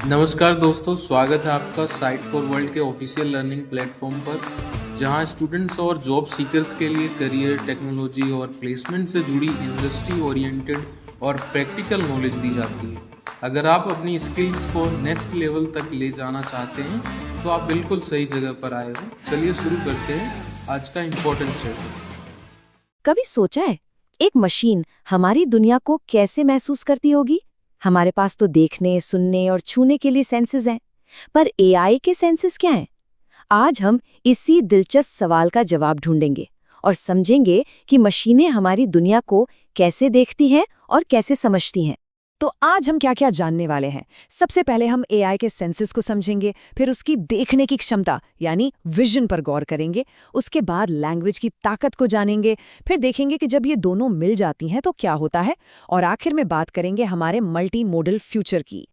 नमस्कार दोस्तों, स्वागत है आपका साइट फॉर वर्ल्ड के ऑफिशियल लर्निंग प्लेटफॉर्म पर, जहां स्टूडेंट्स और जॉब सीकर्स के लिए करियर, टेक्नोलॉजी और प्लेसमेंट से जुड़ी इंडस्ट्री ओरिएंटेड और प्रैक्टिकल नॉलेज दी जाती है। अगर आप अपनी स्किल्स को नेक्स्ट लेवल तक ले जाना चाहते हैं तो आप बिल्कुल सही जगह पर आए हो। चलिए शुरू करते हैं आज का इम्पोर्टेंट सेशन। कभी सोचा है एक मशीन हमारी दुनिया को कैसे महसूस करती होगी? हमारे पास तो देखने, सुनने और छूने के लिए सेंसेस हैं, पर एआई के सेंसेस क्या हैं? आज हम इसी दिलचस्प सवाल का जवाब ढूंढेंगे और समझेंगे कि मशीनें हमारी दुनिया को कैसे देखती हैं और कैसे समझती हैं। तो आज हम क्या-क्या जानने वाले हैं? सबसे पहले हम एआई के सेंसेस को समझेंगे, फिर उसकी देखने की क्षमता यानी विजन पर गौर करेंगे, उसके बाद लैंग्वेज की ताकत को जानेंगे, फिर देखेंगे कि जब ये दोनों मिल जाती हैं तो क्या होता है, और आखिर में बात करेंगे हमारे मल्टी मोडल फ्यूचर की।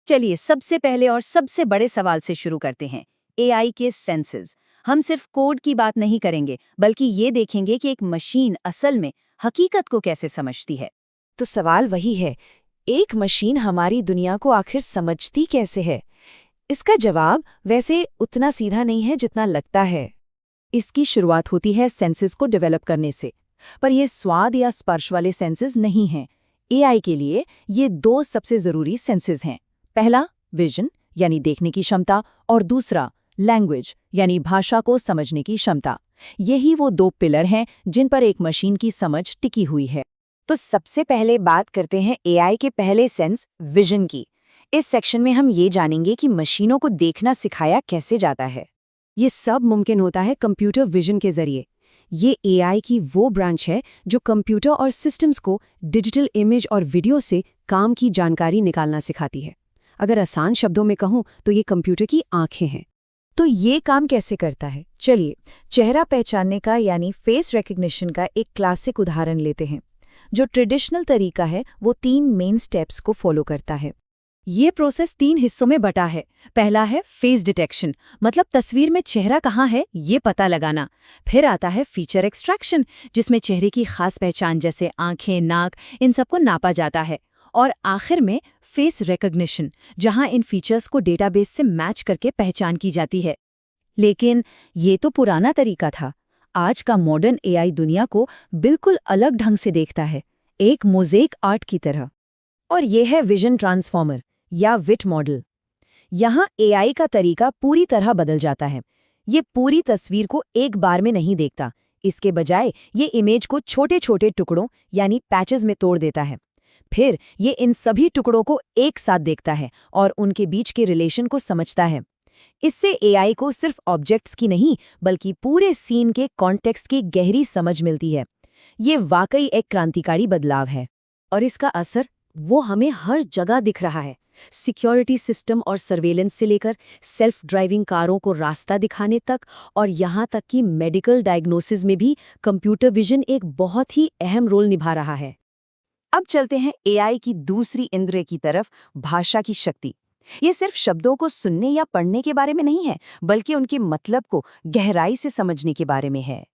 चलिए सबसे पहले और सबसे बड़े सवाल से शुरू करते हैं, एआई के सेंसेस। हम सिर्फ कोड की बात नहीं करेंगे, बल्कि ये देखेंगे कि एक मशीन असल में हकीकत को कैसे समझती है। तो सवाल वही है, एक मशीन हमारी दुनिया को आखिर समझती कैसे है? इसका जवाब वैसे उतना सीधा नहीं है जितना लगता है। इसकी शुरुआत होती है सेंसेस को डेवलप करने से, पर ये स्वाद या स्पर्श वाले सेंसेस नहीं हैं। एआई के लिए ये दो सबसे जरूरी सेंसेस हैं। पहला विजन यानी देखने की क्षमता, और दूसरा लैंग्वेज यानी भाषा को समझने की क्षमता। यही वो दो पिलर हैं जिन पर एक मशीन की समझ टिकी हुई है। तो सबसे पहले बात करते हैं एआई के पहले सेंस विजन की। इस सेक्शन में हम ये जानेंगे कि मशीनों को देखना सिखाया कैसे जाता है। ये सब मुमकिन होता है कंप्यूटर विजन के जरिए। ये एआई की वो ब्रांच है जो कंप्यूटर और सिस्टम्स को डिजिटल इमेज और वीडियो से काम की जानकारी निकालना सिखाती है। अगर आसान शब्दों में कहूँ तो ये कंप्यूटर की आंखें हैं। तो ये काम कैसे करता है? चलिए चेहरा पहचानने का यानी फेस रिकग्निशन का एक क्लासिक उदाहरण लेते हैं। जो ट्रेडिशनल तरीका है वो 3 मेन स्टेप्स को फॉलो करता है। ये प्रोसेस 3 हिस्सों में बटा है। पहला है फेस डिटेक्शन, मतलब तस्वीर में चेहरा कहाँ है ये पता लगाना। फिर आता है फीचर एक्सट्रैक्शन, जिसमें चेहरे की खास पहचान जैसे आंखें, नाक, इन सबको नापा जाता है। और आखिर में फेस रिकग्निशन, जहां इन फीचर्स को डेटाबेस से मैच करके पहचान की जाती है। लेकिन ये तो पुराना तरीका था। आज का मॉडर्न एआई दुनिया को बिल्कुल अलग ढंग से देखता है, एक मोज़ेक आर्ट की तरह। और ये है विजन ट्रांसफॉर्मर या विट मॉडल। यहाँ एआई का तरीका पूरी तरह बदल जाता है। ये पूरी तस्वीर को एक बार में नहीं देखता, इसके बजाय ये इमेज को छोटे छोटे टुकड़ों यानी पैचेस में तोड़ देता है। फिर ये इन सभी टुकड़ों को एक साथ देखता है और उनके बीच के रिलेशन को समझता है। इससे एआई को सिर्फ ऑब्जेक्ट्स की नहीं, बल्कि पूरे सीन के कॉन्टेक्स्ट की गहरी समझ मिलती है। ये वाकई एक क्रांतिकारी बदलाव है, और इसका असर वो हमें हर जगह दिख रहा है। सिक्योरिटी सिस्टम और सर्वेलेंस से लेकर सेल्फ ड्राइविंग कारों को रास्ता दिखाने तक, और यहाँ तक कि मेडिकल डायग्नोसिस में भी कंप्यूटर विजन एक बहुत ही अहम रोल निभा रहा है। अब चलते हैं एआई की दूसरी इंद्रिय की तरफ, भाषा की शक्ति। ये सिर्फ शब्दों को सुनने या पढ़ने के बारे में नहीं है, बल्कि उनके मतलब को गहराई से समझने के बारे में है।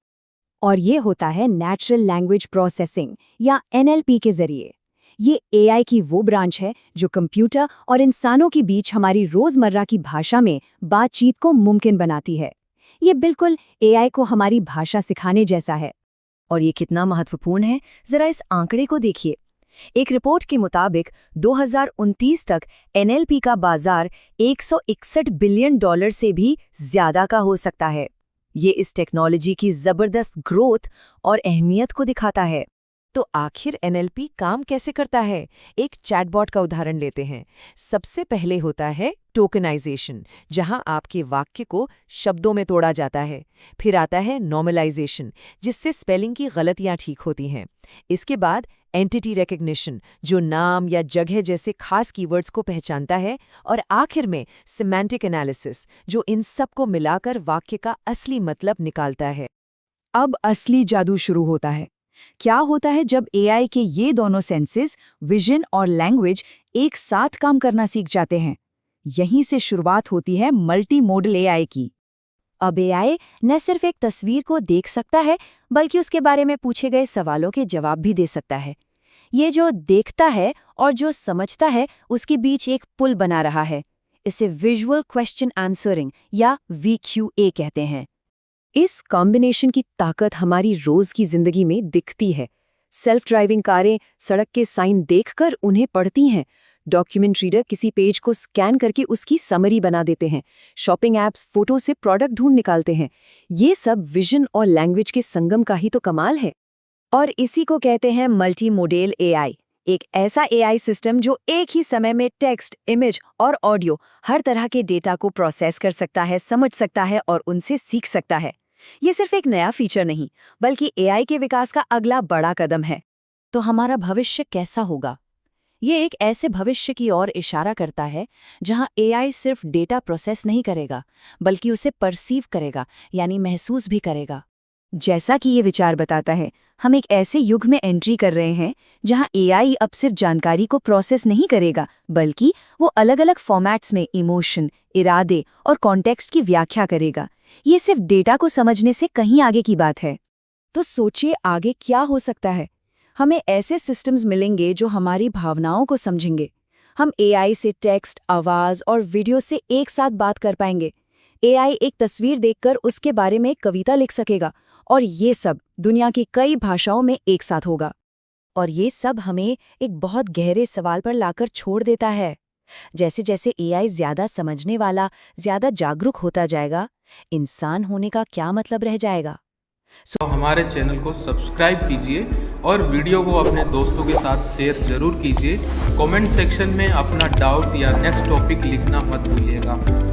और ये होता है नेचुरल लैंग्वेज प्रोसेसिंग या एनएलपी के जरिए। ये एआई की वो ब्रांच है जो कंप्यूटर और इंसानों के बीच हमारी रोजमर्रा की भाषा में बातचीत को मुमकिन बनाती है। ये बिल्कुल एआई को हमारी भाषा सिखाने जैसा है। और ये कितना महत्वपूर्ण है, जरा इस आंकड़े को देखिए। एक रिपोर्ट के मुताबिक 2029 तक एनएलपी का बाजार $161 बिलियन से भी ज्यादा का हो सकता है। ये इस टेक्नोलॉजी की जबरदस्त ग्रोथ और अहमियत को दिखाता है। तो आखिर एनएलपी काम कैसे करता है? एक चैटबॉट का उदाहरण लेते हैं। सबसे पहले होता है टोकनाइजेशन, जहां आपके वाक्य को शब्दों में तोड़ा जाता है। फिर आता है नॉर्मलाइजेशन, जिससे स्पेलिंग की गलतियां ठीक होती हैं। इसके बाद एंटिटी रिकग्निशन, जो नाम या जगह जैसे खास कीवर्ड्स को पहचानता है। और आखिर में सिमेंटिक एनालिसिस, जो इन सब को मिलाकर वाक्य का असली मतलब निकालता है। अब असली जादू शुरू होता है। क्या होता है जब एआई के ये दोनों सेंसेस, विजन और लैंग्वेज, एक साथ काम करना सीख जाते हैं? यहीं से शुरुआत होती है मल्टी मोडल एआई की। अब एआई न सिर्फ एक तस्वीर को देख सकता है, बल्कि उसके बारे में पूछे गए सवालों के जवाब भी दे सकता है। ये जो देखता है और जो समझता है, उसके बीच एक पुल बना रहा है। इसे विजुअल क्वेश्चन आंसरिंग या VQA कहते हैं। इस कॉम्बिनेशन की ताकत हमारी रोज की जिंदगी में दिखती है। सेल्फ ड्राइविंग कारें सड़क के साइन देखकर उन्हें पढ़ती हैं। डॉक्यूमेंट रीडर किसी पेज को स्कैन करके उसकी समरी बना देते हैं। शॉपिंग ऐप्स फोटो से प्रोडक्ट ढूंढ निकालते हैं। ये सब विजन और लैंग्वेज के संगम का ही तो कमाल है। और इसी को कहते हैं मल्टी मोडेल AI, एक ऐसा AI सिस्टम जो एक ही समय में टेक्स्ट, इमेज और ऑडियो हर तरह के डेटा को प्रोसेस कर सकता है, समझ सकता है और उनसे सीख सकता है। ये सिर्फ एक नया फीचर नहीं, बल्कि AI के विकास का अगला बड़ा कदम है। तो हमारा भविष्य कैसा होगा? ये एक ऐसे भविष्य की ओर इशारा करता है जहां AI सिर्फ डेटा प्रोसेस नहीं करेगा, बल्कि उसे परसीव करेगा, यानी महसूस भी करेगा। जैसा कि ये विचार बताता है, हम एक ऐसे युग में एंट्री कर रहे हैं जहां AI अब सिर्फ जानकारी को प्रोसेस नहीं करेगा, बल्कि वो अलग-अलग फॉर्मेट्स में इमोशन, इरादे और कॉन्टेक्स्ट की व्याख्या करेगा। ये सिर्फ डेटा को समझने से कहीं आगे की बात है। तो सोचिए आगे क्या हो सकता है। हमें ऐसे सिस्टम्स मिलेंगे जो हमारी भावनाओं को समझेंगे। हम AI से टेक्स्ट, आवाज़ और वीडियो से एक साथ बात कर पाएंगे। AI एक तस्वीर देखकर उसके बारे में एक कविता लिख सकेगा, और ये सब दुनिया की कई भाषाओं में एक साथ होगा। और ये सब हमें एक बहुत गहरे सवाल पर लाकर छोड़ देता है। जैसे जैसे AI ज्यादा समझने वाला, ज्यादा जागरूक होता जाएगा, इंसान होने का क्या मतलब रह जाएगा? तो हमारे चैनल को सब्सक्राइब कीजिए और वीडियो को अपने दोस्तों के साथ शेयर जरूर कीजिए। कमेंट सेक्शन में अपना डाउट या नेक्स्ट टॉपिक लिखना मत भूलिएगा।